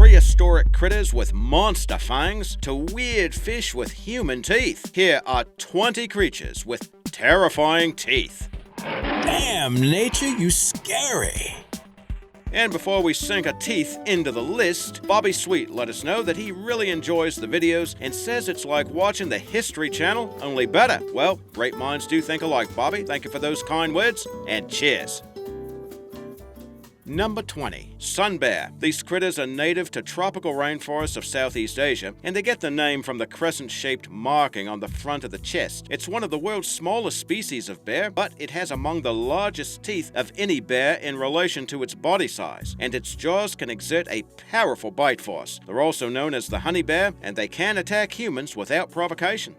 prehistoric critters with monster fangs to weird fish with human teeth. Here are 20 creatures with terrifying teeth. Damn, nature, you scary. And before we sink our teeth into the list, Bobby Sweet let us know that he really enjoys the videos and says it's like watching the History Channel, only better. Well, great minds do think alike, Bobby. Thank you for those kind words, and cheers. Number 20. Sun bear. These critters are native to tropical rainforests of Southeast Asia, and they get the name from the crescent-shaped marking on the front of the chest. It's one of the world's smallest species of bear, but it has among the largest teeth of any bear in relation to its body size, and its jaws can exert a powerful bite force. They're also known as the honey bear, and they can attack humans without provocation.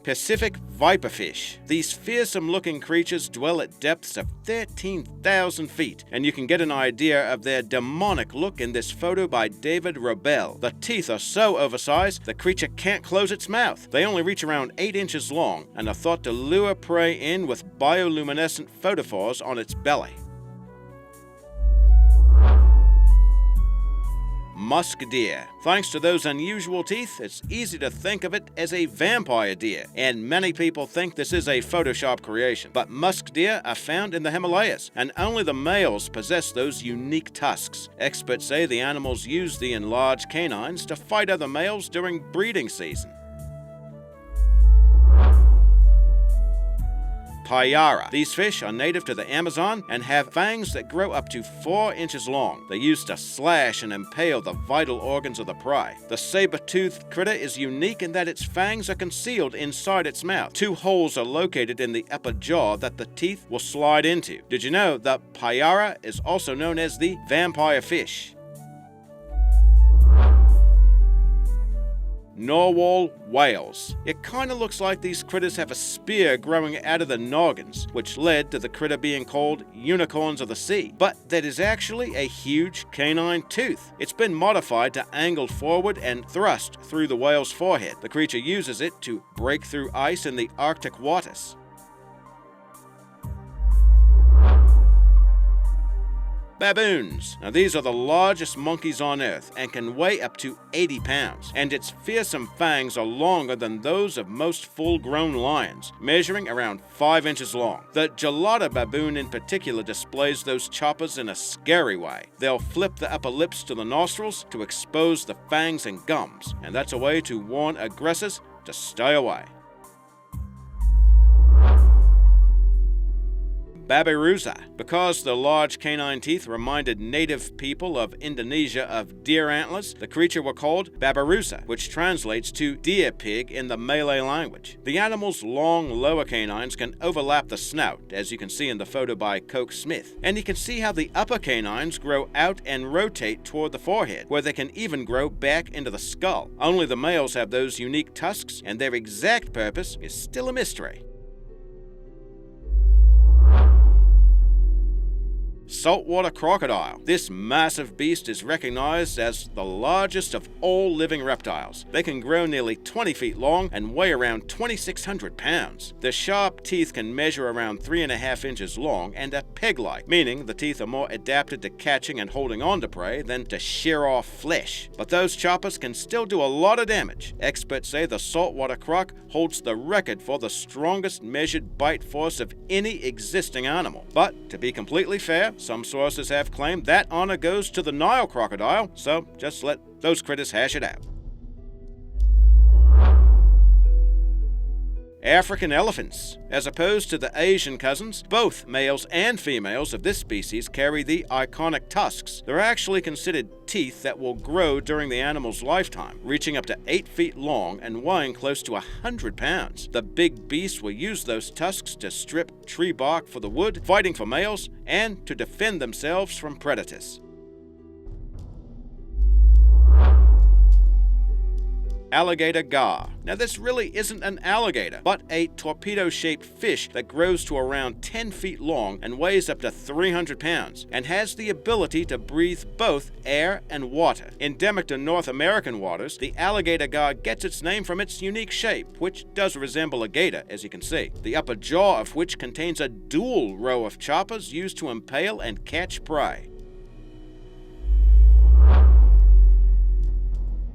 Pacific viperfish. These fearsome-looking creatures dwell at depths of 13,000 feet, and you can get an idea of their demonic look in this photo by David Robel. The teeth are so oversized, the creature can't close its mouth. They only reach around 8 inches long, and are thought to lure prey in with bioluminescent photophores on its belly. Musk deer. Thanks to those unusual teeth, it's easy to think of it as a vampire deer, and many people think this is a Photoshop creation. But musk deer are found in the Himalayas, and only the males possess those unique tusks. Experts say the animals use the enlarged canines to fight other males during breeding season. Payara. These fish are native to the Amazon and have fangs that grow up to 4 inches long. They use to slash and impale the vital organs of the prey. The saber-toothed critter is unique in that its fangs are concealed inside its mouth. 2 holes are located in the upper jaw that the teeth will slide into. Did you know that Payara is also known as the vampire fish? Narwhal whales. It kinda looks like these critters have a spear growing out of the noggins, which led to the critter being called unicorns of the sea. But that is actually a huge canine tooth. It's been modified to angle forward and thrust through the whale's forehead. The creature uses it to break through ice in the Arctic waters. Baboons. Now these are the largest monkeys on Earth and can weigh up to 80 pounds, and its fearsome fangs are longer than those of most full-grown lions, measuring around 5 inches long. The gelada baboon in particular displays those choppers in a scary way. They'll flip the upper lips to the nostrils to expose the fangs and gums, and that's a way to warn aggressors to stay away. Babirusa. Because the large canine teeth reminded native people of Indonesia of deer antlers, the creature were called Babirusa, which translates to deer pig in the Malay language. The animal's long lower canines can overlap the snout, as you can see in the photo by Coke Smith. And you can see how the upper canines grow out and rotate toward the forehead, where they can even grow back into the skull. Only the males have those unique tusks, and their exact purpose is still a mystery. Saltwater crocodile. This massive beast is recognized as the largest of all living reptiles. They can grow nearly 20 feet long and weigh around 2,600 pounds. Their sharp teeth can measure around 3.5 inches long and are peg-like, meaning the teeth are more adapted to catching and holding on to prey than to shear off flesh. But those choppers can still do a lot of damage. Experts say the saltwater croc holds the record for the strongest measured bite force of any existing animal. But to be completely fair, some sources have claimed that honor goes to the Nile crocodile, so just let those critters hash it out. African elephants. As opposed to the Asian cousins, both males and females of this species carry the iconic tusks. They're actually considered teeth that will grow during the animal's lifetime, reaching up to 8 feet long and weighing close to 100 pounds. The big beasts will use those tusks to strip tree bark for the wood, fighting for males, and to defend themselves from predators. alligator gar. Now this really isn't an alligator, but a torpedo-shaped fish that grows to around 10 feet long and weighs up to 300 pounds, and has the ability to breathe both air and water. Endemic to North American waters, the alligator gar gets its name from its unique shape, which does resemble a gator, as you can see, the upper jaw of which contains a dual row of choppers used to impale and catch prey.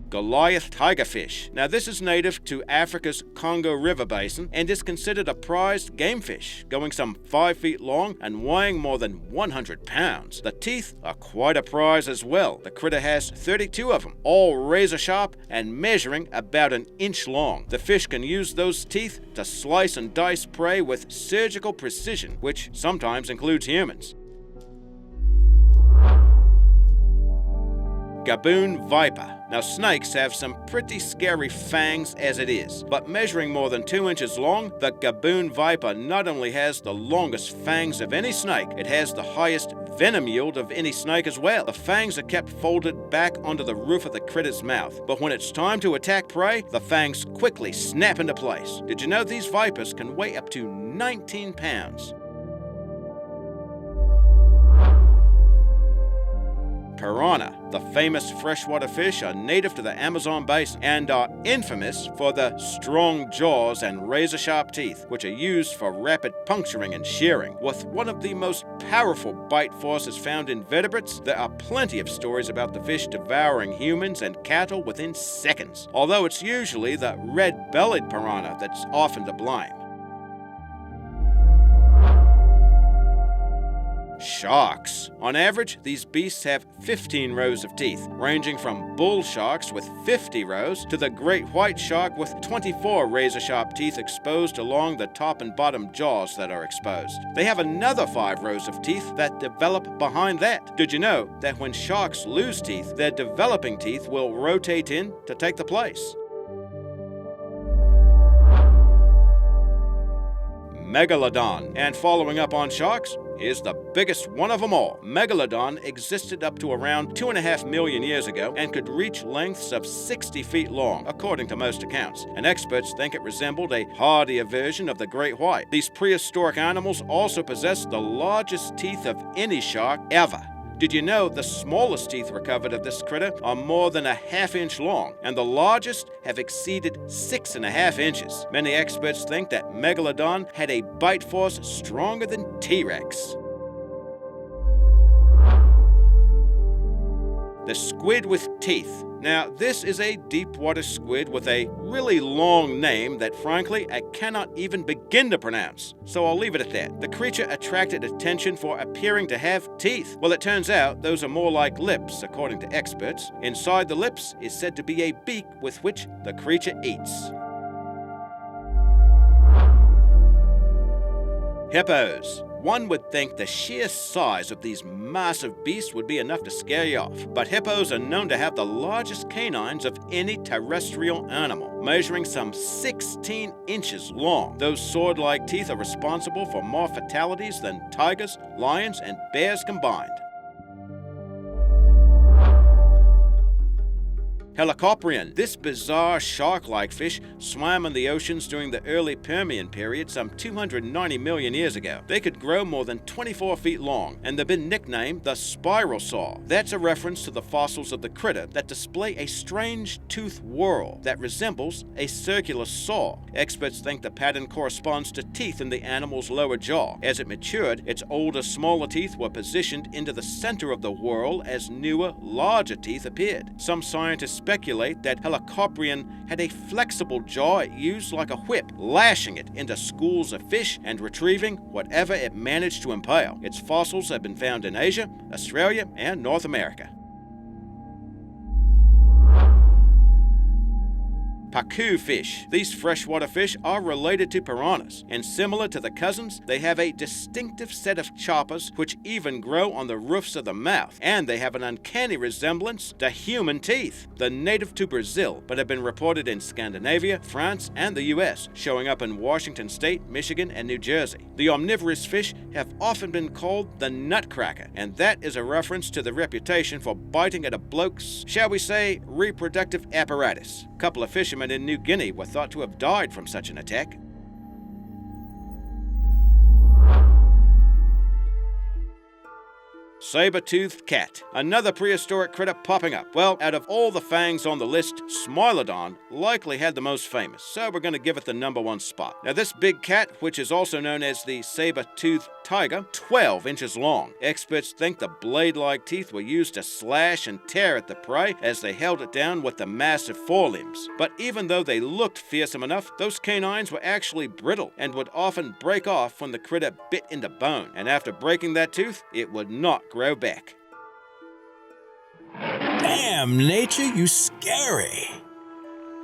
Goliath tigerfish. Now this is native to Africa's Congo River Basin and is considered a prized gamefish, going some 5 feet long and weighing more than 100 pounds. The teeth are quite a prize as well. The critter has 32 of them, all razor sharp and measuring about an inch long. The fish can use those teeth to slice and dice prey with surgical precision, which sometimes includes humans. Gaboon Viper. Now snakes have some pretty scary fangs as it is, but measuring more than 2 inches long, the Gaboon Viper not only has the longest fangs of any snake, it has the highest venom yield of any snake as well. The fangs are kept folded back onto the roof of the critter's mouth, but when it's time to attack prey, the fangs quickly snap into place. Did you know these vipers can weigh up to 19 pounds? Piranha. The famous freshwater fish are native to the Amazon Basin and are infamous for the strong jaws and razor-sharp teeth, which are used for rapid puncturing and shearing. With one of the most powerful bite forces found in vertebrates, there are plenty of stories about the fish devouring humans and cattle within seconds, although it's usually the red-bellied piranha that's often to blame. Sharks. On average, these beasts have 15 rows of teeth, ranging from bull sharks with 50 rows to the great white shark with 24 razor-sharp teeth exposed along the top and bottom jaws that are exposed. They have another 5 rows of teeth that develop behind that. Did you know that when sharks lose teeth, their developing teeth will rotate in to take the place? Megalodon. And following up on sharks, here's the biggest one of them all. Megalodon existed up to around 2.5 million years ago and could reach lengths of 60 feet long, according to most accounts, and experts think it resembled a hardier version of the great white. These prehistoric animals also possess the largest teeth of any shark ever. Did you know the smallest teeth recovered of this critter are more than a half-inch long, and the largest have exceeded 6.5 inches? Many experts think that Megalodon had a bite force stronger than T-Rex. The squid with teeth. Now, this is a deep-water squid with a really long name that, frankly, I cannot even begin to pronounce, so I'll leave it at that. The creature attracted attention for appearing to have teeth. Well, it turns out those are more like lips, according to experts. Inside the lips is said to be a beak with which the creature eats. Hippos. One would think the sheer size of these massive beasts would be enough to scare you off, but hippos are known to have the largest canines of any terrestrial animal, measuring some 16 inches long. Those sword-like teeth are responsible for more fatalities than tigers, lions, and bears combined. Helicoprion. This bizarre shark-like fish swam in the oceans during the early Permian period some 290 million years ago. They could grow more than 24 feet long, and they've been nicknamed the spiral saw. That's a reference to the fossils of the critter that display a strange tooth whorl that resembles a circular saw. Experts think the pattern corresponds to teeth in the animal's lower jaw. As it matured, its older, smaller teeth were positioned into the center of the whorl as newer, larger teeth appeared. Some scientists speculate that Helicoprion had a flexible jaw it used like a whip, lashing it into schools of fish and retrieving whatever it managed to impale. Its fossils have been found in Asia, Australia, and North America. Pacu fish. These freshwater fish are related to piranhas, and similar to the cousins, they have a distinctive set of choppers which even grow on the roofs of the mouth, and they have an uncanny resemblance to human teeth. They're native to Brazil, but have been reported in Scandinavia, France, and the US, showing up in Washington State, Michigan, and New Jersey. The omnivorous fish have often been called the nutcracker, and that is a reference to the reputation for biting at a bloke's, shall we say, reproductive apparatus. A couple of fishermen in New Guinea were thought to have died from such an attack. Saber-toothed cat, another prehistoric critter popping up. Well, out of all the fangs on the list, Smilodon likely had the most famous, so we're going to give it the #1 spot. Now this big cat, which is also known as the saber-toothed tiger, 12 inches long. Experts think the blade-like teeth were used to slash and tear at the prey as they held it down with the massive forelimbs. But even though they looked fearsome enough, those canines were actually brittle and would often break off when the critter bit into bone. And after breaking that tooth, it would not grow back. Damn, nature, you scary.